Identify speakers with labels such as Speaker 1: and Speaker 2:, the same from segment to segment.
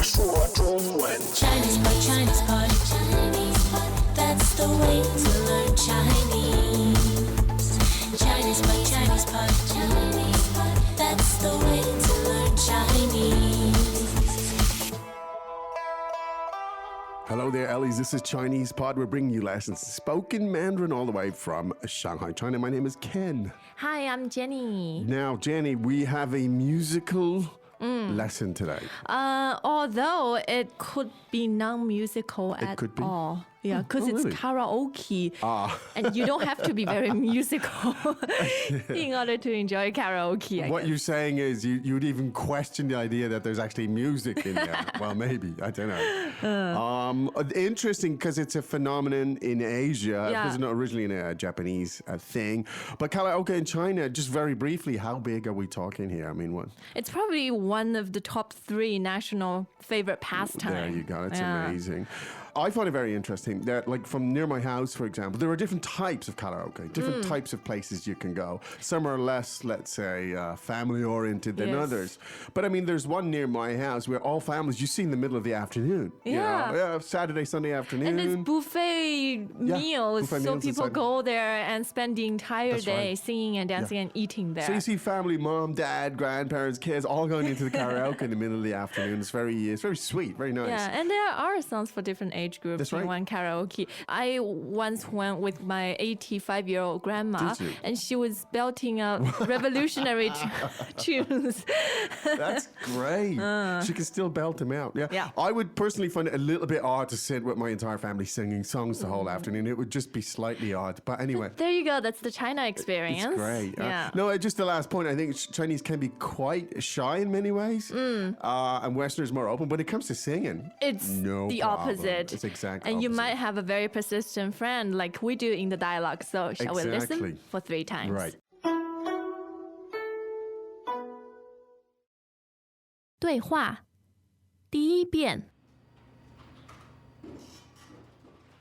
Speaker 1: 说中文。
Speaker 2: Chinese pot, Chinese pot, Chinese pot. That's the way to learn Chinese. Chinese pot, Chinese pot, Chinese pot. That's the way to learn Chinese.
Speaker 1: Hello there, Ellies. This is Chinese Pod. We're bringing you lessons in spoken Mandarin all the way from Shanghai, China. My name is Ken.
Speaker 3: Hi, I'm Jenny.
Speaker 1: Now, Jenny, we have a musical lesson today.
Speaker 3: Although it could be non-musical at
Speaker 1: could be?
Speaker 3: all. Yeah, because it's
Speaker 1: really?
Speaker 3: karaoke. And you don't have to be very musical in order to enjoy karaoke.
Speaker 1: What you're saying is you'd even question the idea that there's actually music in there. Well, maybe. I don't know. Interesting because it's a phenomenon in Asia.
Speaker 3: Yeah.
Speaker 1: It was not originally a Japanese thing. But karaoke in China, just very briefly, how big are we talking here? I mean, what?
Speaker 3: It's probably one of the top 3 national favorite pastimes.
Speaker 1: There you go. It's amazing. I find it very interesting that, like, from near my house, for example, there are different types of karaoke, different types of places you can go. Some are less, let's say, family-oriented than others. But, I mean, there's one near my house where all families, you see in the middle of the afternoon.
Speaker 3: Yeah.
Speaker 1: You know, Saturday, Sunday afternoon.
Speaker 3: And it's buffet meals,
Speaker 1: buffet
Speaker 3: so
Speaker 1: meals
Speaker 3: people
Speaker 1: inside.
Speaker 3: go there and spend the entire
Speaker 1: That's
Speaker 3: day
Speaker 1: right.
Speaker 3: singing and dancing and eating there.
Speaker 1: So you see family, mom, dad, grandparents, kids, all going into the karaoke in the middle of the afternoon. It's very sweet, very nice.
Speaker 3: Yeah, and there are songs for different age groups
Speaker 1: That's
Speaker 3: in
Speaker 1: right.
Speaker 3: one karaoke. I once went with my 85-year-old grandma,
Speaker 1: Did you?
Speaker 3: and she was belting out revolutionary tunes.
Speaker 1: That's great. She can still belt them out.
Speaker 3: Yeah.
Speaker 1: I would personally find it a little bit odd to sit with my entire family singing songs the whole afternoon. It would just be slightly odd. But anyway.
Speaker 3: There you go. That's the China experience.
Speaker 1: It's great.
Speaker 3: Yeah.
Speaker 1: No, just the last point. I think Chinese can be quite shy in many ways, and Westerners more open. When it comes to singing,
Speaker 3: It's
Speaker 1: no
Speaker 3: the
Speaker 1: problem.
Speaker 3: opposite.
Speaker 1: It's exactly
Speaker 3: And you
Speaker 1: opposite.
Speaker 3: might have a very persistent friend like we do in the dialogue. So shall we
Speaker 1: Exactly.
Speaker 3: listen for 3 times?
Speaker 1: Right.
Speaker 3: 对话第1遍。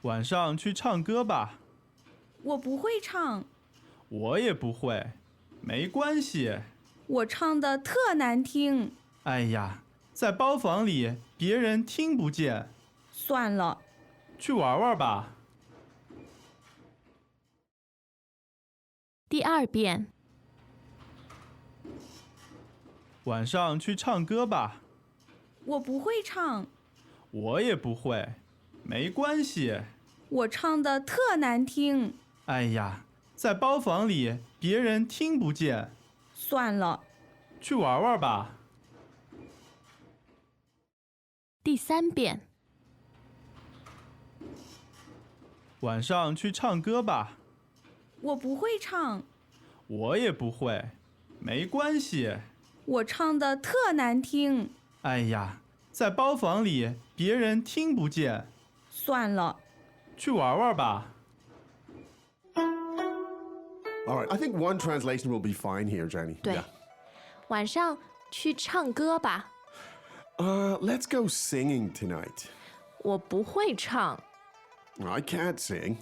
Speaker 4: 晚上去唱歌吧。
Speaker 5: 我不会唱，
Speaker 4: 我也不会，没关系。
Speaker 5: 我唱的特难听。
Speaker 4: 哎呀，在包房里别人听不见。
Speaker 5: 算了，
Speaker 4: 去玩玩吧。
Speaker 3: 第2遍。
Speaker 4: 晚上去唱歌吧。
Speaker 5: 我不会唱，
Speaker 4: 我也不会，没关系。
Speaker 5: 我唱的特难听。
Speaker 4: 哎呀，在包房里别人听不见。
Speaker 5: 算了，
Speaker 4: 去玩玩吧。
Speaker 3: 第3遍。
Speaker 4: 晚上去唱歌吧。
Speaker 5: 我不会唱，
Speaker 4: 我也不会，没关系。
Speaker 5: 我唱的特难听。
Speaker 4: 哎呀，在包房里别人听不见。
Speaker 5: 算了，
Speaker 4: 去玩玩吧。
Speaker 1: All right. I think one translation will be fine here, Jenny.
Speaker 3: 对
Speaker 1: Yeah.
Speaker 3: 晚上去唱歌吧。
Speaker 1: Let's go singing tonight.
Speaker 3: 我不会唱，
Speaker 1: I can't sing.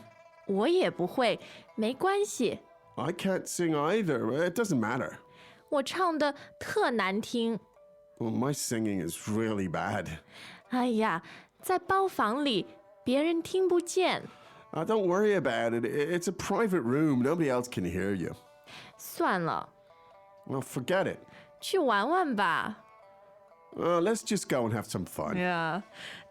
Speaker 3: 我也不会，没关系。
Speaker 1: I can't sing either. It doesn't matter.
Speaker 3: 我唱的特难听。
Speaker 1: Well, my singing is really bad.
Speaker 3: 哎呀，在包房里，别人听不见。
Speaker 1: Don't worry about it. It's a private room. Nobody else can hear you.
Speaker 3: 算了，
Speaker 1: Well, forget it.
Speaker 3: 去玩玩吧。
Speaker 1: Let's just go and have some fun.
Speaker 3: Yeah,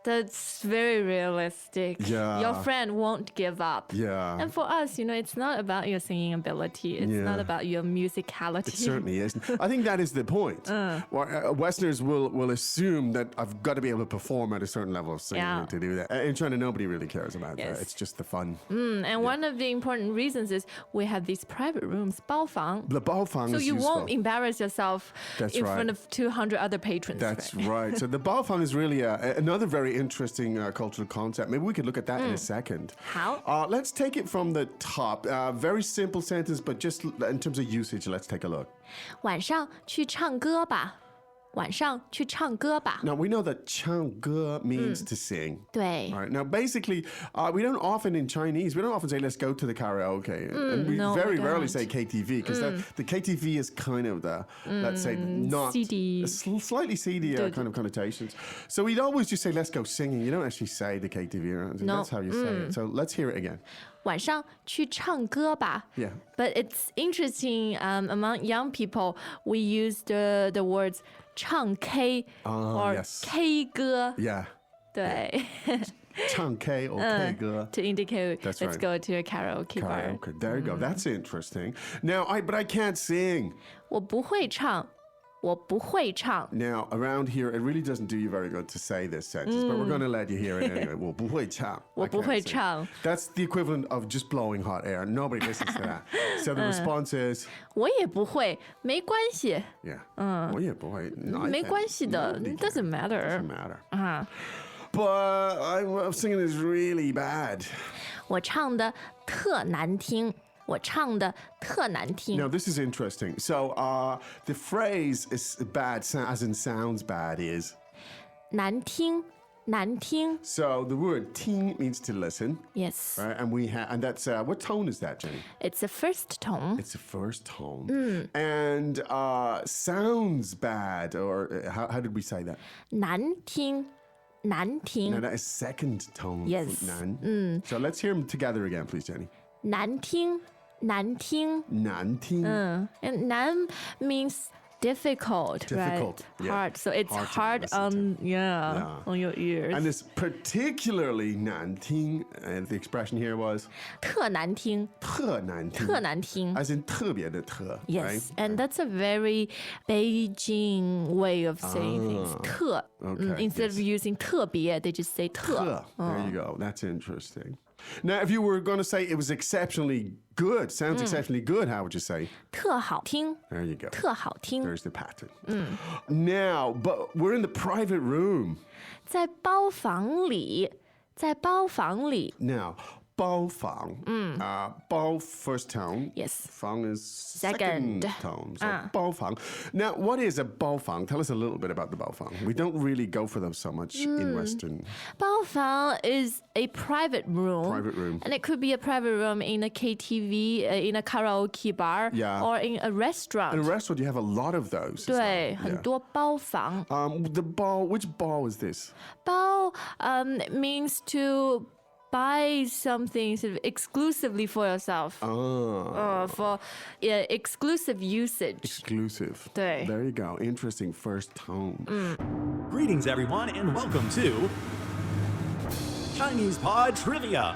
Speaker 3: that's very realistic.
Speaker 1: Yeah.
Speaker 3: Your friend won't give up.
Speaker 1: Yeah.
Speaker 3: And for us, it's not about your singing ability. It's not
Speaker 1: Yeah.
Speaker 3: about your musicality.
Speaker 1: It certainly isn't. I think that is the point. Westerners will assume that I've got to be able to perform at a certain level of singing
Speaker 3: Yeah.
Speaker 1: to do that. In China, nobody really cares about
Speaker 3: Yes.
Speaker 1: that. It's just the fun.
Speaker 3: And one of the important reasons is we have these private rooms, 包房.
Speaker 1: The baofang
Speaker 3: So
Speaker 1: is
Speaker 3: you
Speaker 1: useful.
Speaker 3: won't embarrass yourself
Speaker 1: That's
Speaker 3: in
Speaker 1: right.
Speaker 3: front of 200 other patrons.
Speaker 1: That's right. So the baofang is really another very interesting cultural concept. Maybe we could look at that in a second.
Speaker 3: How?
Speaker 1: Let's take it from the top. Very simple sentence, but just in terms of usage, let's take a look.
Speaker 3: 晚上去唱歌吧.晚上去唱歌吧。
Speaker 1: Now, we know that 唱歌 means to sing.
Speaker 3: 对
Speaker 1: All right. Now, basically, we don't often in Chinese, we don't often say, let's go to the karaoke. And we
Speaker 3: no, we
Speaker 1: very rarely
Speaker 3: don't.
Speaker 1: say KTV because the KTV is kind of the, let's say, not
Speaker 3: seedy.
Speaker 1: Slightly seedier kind of connotations. So we'd always just say, let's go singing. You don't actually say the KTV around.
Speaker 3: No.
Speaker 1: That's how you say it. So let's hear it again.
Speaker 3: 晚上去唱歌吧。
Speaker 1: Yeah.
Speaker 3: But it's interesting among young people, we use the words 唱 K or
Speaker 1: yes.
Speaker 3: K 歌。
Speaker 1: Yeah.
Speaker 3: 对
Speaker 1: 唱 K or K 歌.
Speaker 3: to indicate
Speaker 1: That's
Speaker 3: let's
Speaker 1: right.
Speaker 3: go to a karaoke bar.
Speaker 1: Karaoke. There you go. That's interesting. Now, but I can't sing.
Speaker 3: 我不会唱，我不会唱。
Speaker 1: Now, around here, it really doesn't do you very good to say this sentence, but we're going to let you hear it anyway. 我不会唱.
Speaker 3: 我不会
Speaker 1: I can't sing.
Speaker 3: 唱。
Speaker 1: That's the equivalent of just blowing hot air. Nobody listens to that. So the response is,
Speaker 3: 我也不会，没关系，
Speaker 1: yeah. 我也不会. No, I
Speaker 3: 没
Speaker 1: can't.
Speaker 3: 关系的
Speaker 1: Nobody
Speaker 3: ，doesn't
Speaker 1: can.
Speaker 3: matter
Speaker 1: Doesn't。matter.
Speaker 3: 啊，
Speaker 1: But I'm singing is really bad.
Speaker 3: 我唱的特难听，我唱的特难
Speaker 1: Now,
Speaker 3: 听。
Speaker 1: this is interesting. So the phrase is bad, as in sounds bad, is.
Speaker 3: 难听，难听。
Speaker 1: So the word 听 means to listen,
Speaker 3: Yes,
Speaker 1: right? And that's, what tone is that, Jenny?
Speaker 3: it's the first tone.
Speaker 1: It's the first tone. And sounds bad, or how did we say that?
Speaker 3: 难听，难
Speaker 1: Now
Speaker 3: 听，
Speaker 1: that is second tone.
Speaker 3: Yes.
Speaker 1: Nan. So let's hear them together again, please, Jenny.
Speaker 3: 难听，难听。
Speaker 1: 难听.
Speaker 3: And 难 means difficult,
Speaker 1: Difficult,
Speaker 3: right?
Speaker 1: yeah.
Speaker 3: Hard. So it's
Speaker 1: Hard to
Speaker 3: hard
Speaker 1: listen
Speaker 3: on on your ears.
Speaker 1: And it's particularly 难听, and the expression here was
Speaker 3: 特难听，
Speaker 1: 特难听.
Speaker 3: 特难听。
Speaker 1: As in 特别的特,
Speaker 3: Yes,
Speaker 1: right?
Speaker 3: and that's a very Beijing way of saying things. 特
Speaker 1: okay,
Speaker 3: instead
Speaker 1: yes.
Speaker 3: of using 特别, they just say 特。
Speaker 1: There you go. That's interesting. Now, if you were going to say it was exceptionally good, sounds exceptionally good, how would you say?
Speaker 3: 特好听，
Speaker 1: There you go.
Speaker 3: 特好听。
Speaker 1: There's the pattern. Now, but we're in the private room.
Speaker 3: 在包房里，在包房里。
Speaker 1: Now, 包房. 包 first tone.
Speaker 3: Yes.
Speaker 1: 房 is
Speaker 3: Second.
Speaker 1: tone. So 包房. Now, what is a 包房? Tell us a little bit about the 包房. We don't really go for them so much in Western.
Speaker 3: 包房 is a private room.
Speaker 1: Private room.
Speaker 3: And it could be a private room in a KTV, in a karaoke bar,
Speaker 1: Yeah.
Speaker 3: or in a restaurant.
Speaker 1: In a restaurant, you have a lot of those.
Speaker 3: 对，
Speaker 1: Yeah.
Speaker 3: 很多包房。
Speaker 1: The ball, which ball is this?
Speaker 3: 包 means to buy something sort of exclusively for yourself, for exclusive usage.
Speaker 1: Exclusive.
Speaker 3: 对。
Speaker 1: There you go. Interesting first tone.
Speaker 6: Greetings, everyone, and welcome to Chinese Pod Trivia.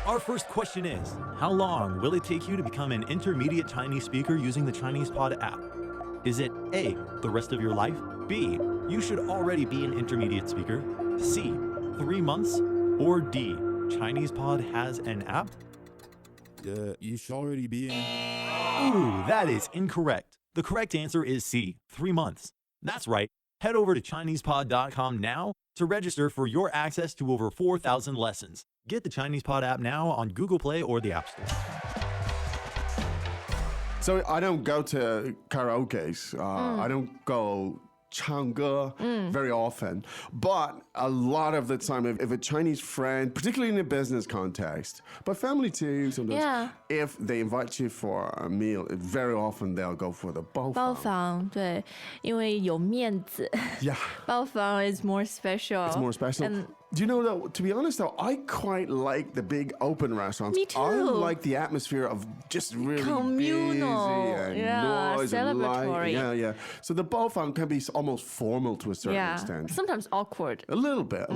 Speaker 6: Our first question is, how long will it take you to become an intermediate Chinese speaker using the Chinese Pod app? Is it A, the rest of your life? B, you should already be an intermediate speaker? C, 3 months? Or D, Chinese Pod has an app?
Speaker 7: You should already be in.
Speaker 6: Ooh, that is incorrect. The correct answer is C, 3 months. That's right. Head over to ChinesePod.com now to register for your access to over 4,000 lessons. Get the Chinese Pod app now on Google Play or the App Store.
Speaker 1: So I don't go to karaoke's. I don't go 唱歌 very often. But a lot of the time, if a Chinese friend, particularly in a business context, but family too sometimes,
Speaker 3: Yeah.
Speaker 1: if they invite you for a meal, very often they'll go for the 包
Speaker 3: 包
Speaker 1: 房.
Speaker 3: 房，对，因为有面子。
Speaker 1: Yeah.
Speaker 3: 包房 is more special.
Speaker 1: It's more special.
Speaker 3: And
Speaker 1: Do you know, though, to be honest, though, I quite like the big open restaurants.
Speaker 3: Me too.
Speaker 1: I like the atmosphere of just really
Speaker 3: Communal,
Speaker 1: busy and
Speaker 3: yeah,
Speaker 1: noise and light.
Speaker 3: celebratory.
Speaker 1: Yeah. So the baofang can be almost formal to a certain
Speaker 3: yeah,
Speaker 1: extent.
Speaker 3: sometimes awkward.
Speaker 1: A little bit.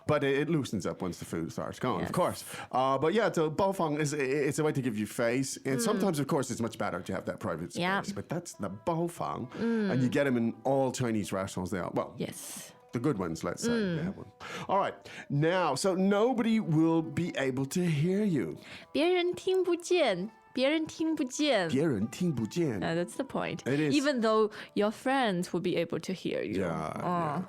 Speaker 1: But it loosens up once the food starts going, of
Speaker 3: Yes.
Speaker 1: course. But yeah, so baofang it's a way to give you face. And sometimes, of course, it's much better to have that private space.
Speaker 3: Yeah.
Speaker 1: But that's the baofang. And you get them in all Chinese restaurants there. Well,
Speaker 3: Yes.
Speaker 1: the good ones, let's say. They have one. All right. Now, so nobody will be able to hear you.
Speaker 3: 别人听不见，别人听不见。
Speaker 1: 别人听不见.
Speaker 3: That's the point.
Speaker 1: It is.
Speaker 3: Even though your friends will be able to hear you.
Speaker 1: Yeah.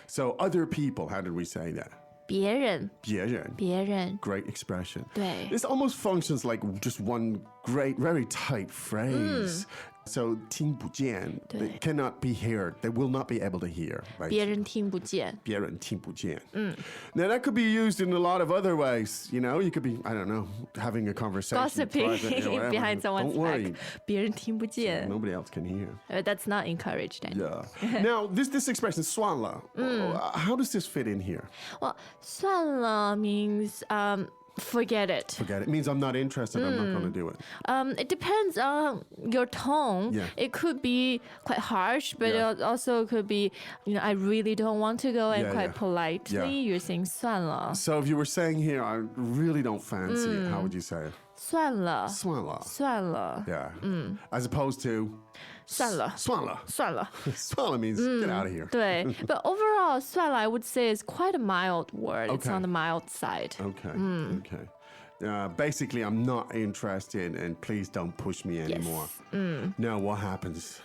Speaker 1: So other people, how did we say that?
Speaker 3: 别人，
Speaker 1: 别人.
Speaker 3: 别人。
Speaker 1: Great expression.
Speaker 3: 对。
Speaker 1: This almost functions like just one great, very tight phrase. So 听不见, they cannot be heard. They will not be able to hear. Right?
Speaker 3: 别人听不见。
Speaker 1: 别人听不见. Now that could be used in a lot of other ways. You know, you could be, I don't know, having a conversation.
Speaker 3: Gossiping
Speaker 1: private, whatever.
Speaker 3: behind someone's
Speaker 1: Don't worry.
Speaker 3: back. 别人听不见。
Speaker 1: Nobody else can hear.
Speaker 3: That's not encouraged.
Speaker 1: Yeah. Now, this expression, 算了, how does this fit in here?
Speaker 3: Well, 算了 means forget it.
Speaker 1: Forget it. It means I'm not interested. I'm not going to do it.
Speaker 3: It depends on your tone.
Speaker 1: Yeah.
Speaker 3: It could be quite harsh, but
Speaker 1: Yeah.
Speaker 3: it also could be, I really don't want to go, and
Speaker 1: Yeah,
Speaker 3: quite
Speaker 1: yeah.
Speaker 3: politely
Speaker 1: Yeah.
Speaker 3: you're saying 算了.
Speaker 1: So if you were saying here, I really don't fancy it, how would you say it?
Speaker 3: 算了.
Speaker 1: 算了.
Speaker 3: 算了.
Speaker 1: Yeah. As opposed to
Speaker 3: 算了.
Speaker 1: 算了.
Speaker 3: 算了.
Speaker 1: 算了 means get out of here.
Speaker 3: 对. But overall, 算了, I would say, is quite a mild word. It's
Speaker 1: Okay.
Speaker 3: on the mild side.
Speaker 1: Okay. Okay. Basically, I'm not interested, and please don't push me anymore. Now, what happens?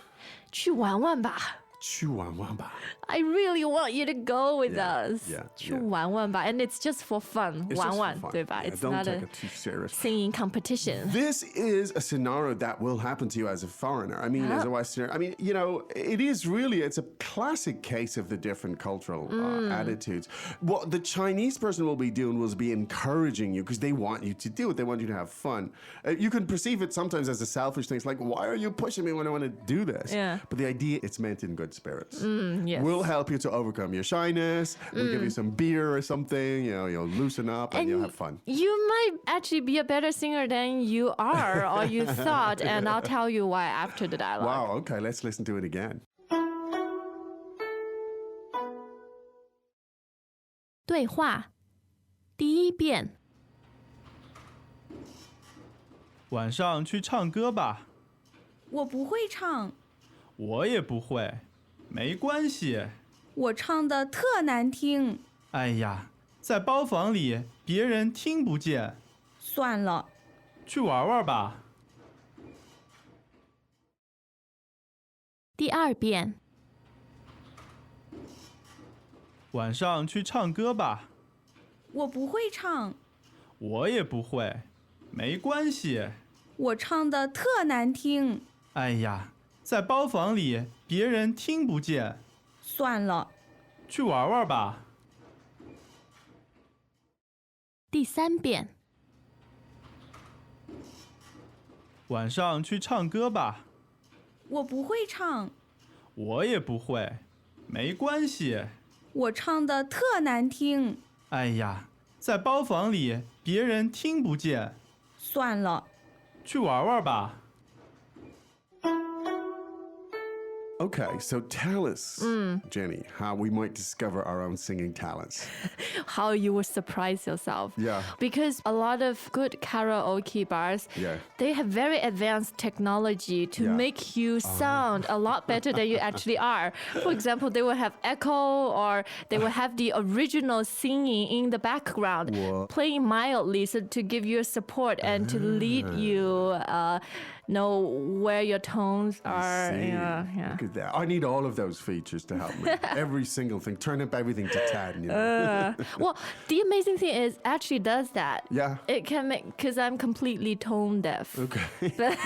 Speaker 3: 去玩玩吧.
Speaker 1: 去玩玩吧.
Speaker 3: I really want you to go with
Speaker 1: Yeah,
Speaker 3: us.
Speaker 1: yeah,
Speaker 3: 去
Speaker 1: yeah.
Speaker 3: 玩玩吧. And it's just for fun.
Speaker 1: It's
Speaker 3: 玩
Speaker 1: just
Speaker 3: 玩,
Speaker 1: for fun.
Speaker 3: 对吧?
Speaker 1: Yeah,
Speaker 3: It's
Speaker 1: don't
Speaker 3: not
Speaker 1: take
Speaker 3: a
Speaker 1: it too serious.
Speaker 3: singing competition.
Speaker 1: This is a scenario that will happen to you as a foreigner. I mean, as a Westerner. I mean, you know, it's a classic case of the different cultural attitudes. What the Chinese person will be doing will be encouraging you because they want you to do it. They want you to have fun. You can perceive it sometimes as a selfish thing. It's like, why are you pushing me when I want to do this?
Speaker 3: Yeah.
Speaker 1: But the idea, it's meant in good spirits.
Speaker 3: Yes.
Speaker 1: We'll help you to overcome your shyness. We'll give you some beer or something. You know, you'll loosen up and you'll have fun.
Speaker 3: You might actually be a better singer than you are or you thought, and I'll tell you why after the dialogue.
Speaker 1: Wow, okay, let's listen to it again.
Speaker 3: 对话第一遍.
Speaker 4: 晚上去唱歌吧。
Speaker 5: 我不会唱，
Speaker 4: 我也不会，没关系。
Speaker 5: 我唱的特难听。
Speaker 4: 哎呀，在包房里，别人听不见。
Speaker 5: 算了，
Speaker 4: 去玩玩吧。
Speaker 3: 第二遍.
Speaker 4: 晚上去唱歌吧。
Speaker 5: 我不会唱，
Speaker 4: 我也不会，没关系。
Speaker 5: 我唱的特难听。
Speaker 4: 哎呀，在包房里，别人听不见。
Speaker 5: 算了，
Speaker 4: 去玩玩吧。
Speaker 3: 第三遍.
Speaker 4: 晚上去唱歌吧。
Speaker 5: 我不会唱，
Speaker 4: 我也不会，没关系。
Speaker 5: 我唱的特难听。
Speaker 4: 哎呀，在包房里，别人听不见。
Speaker 5: 算了，
Speaker 4: 去玩玩吧。
Speaker 1: Okay, so tell us, Jenny, how we might discover our own singing talents.
Speaker 3: How you will surprise yourself.
Speaker 1: Yeah.
Speaker 3: Because a lot of good karaoke bars,
Speaker 1: Yeah.
Speaker 3: they have very advanced technology to
Speaker 1: Yeah.
Speaker 3: make you sound a lot better than you actually are. For example, they will have echo or they will have the original singing in the background,
Speaker 1: What?
Speaker 3: playing mildly so to give you support and to lead you know where your tones are.
Speaker 1: See,
Speaker 3: Yeah.
Speaker 1: look at that. I need all of those features to help me. Every single thing. Turn up everything to 10, you know.
Speaker 3: Well, the amazing thing is actually does that.
Speaker 1: Yeah.
Speaker 3: It can make, because I'm completely tone deaf.
Speaker 1: Okay.
Speaker 3: But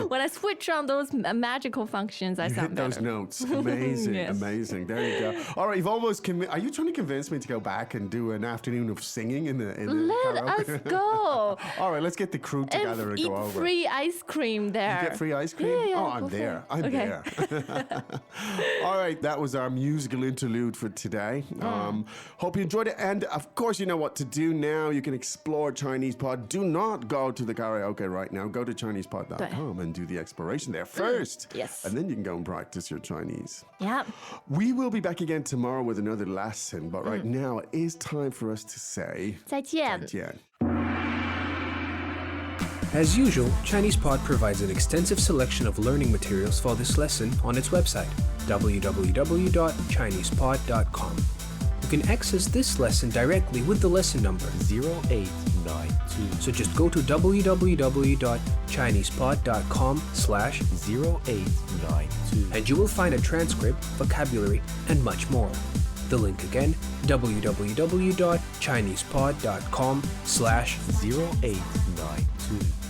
Speaker 3: when I switch on those magical functions, I
Speaker 1: You
Speaker 3: sound
Speaker 1: hit those
Speaker 3: better.
Speaker 1: notes. Amazing,
Speaker 3: Yes.
Speaker 1: amazing. There you go. All right, you've almost are you trying to convince me to go back and do an afternoon of singing in the
Speaker 3: Let
Speaker 1: karaoke?
Speaker 3: us go.
Speaker 1: All right, let's get the crew together and,
Speaker 3: eat
Speaker 1: go over.
Speaker 3: free ice cream there.
Speaker 1: You get free ice cream?
Speaker 3: Yeah, yeah,
Speaker 1: oh,
Speaker 3: go
Speaker 1: I'm
Speaker 3: for
Speaker 1: there.
Speaker 3: it.
Speaker 1: I'm
Speaker 3: Okay.
Speaker 1: there. All right, that was our musical interlude for today. Hope you enjoyed it. And of course, you know what to do now. You can explore Chinese Pod. Do not go to the karaoke right now. Go to ChinesePod.com and do the exploration there first.
Speaker 3: Yes.
Speaker 1: And then you can go and practice your Chinese.
Speaker 3: Yeah.
Speaker 1: We will be back again tomorrow with another lesson. But right now, it is time for us to say
Speaker 3: 再见.
Speaker 1: 再见.
Speaker 8: As usual, ChinesePod provides an extensive selection of learning materials for this lesson on its website, www.chinesepod.com. You can access this lesson directly with the lesson number
Speaker 6: 0892.
Speaker 8: So just go to www.chinesepod.com/0892 and you will find a transcript, vocabulary, and much more. The link again, www.chinesepod.com/0892.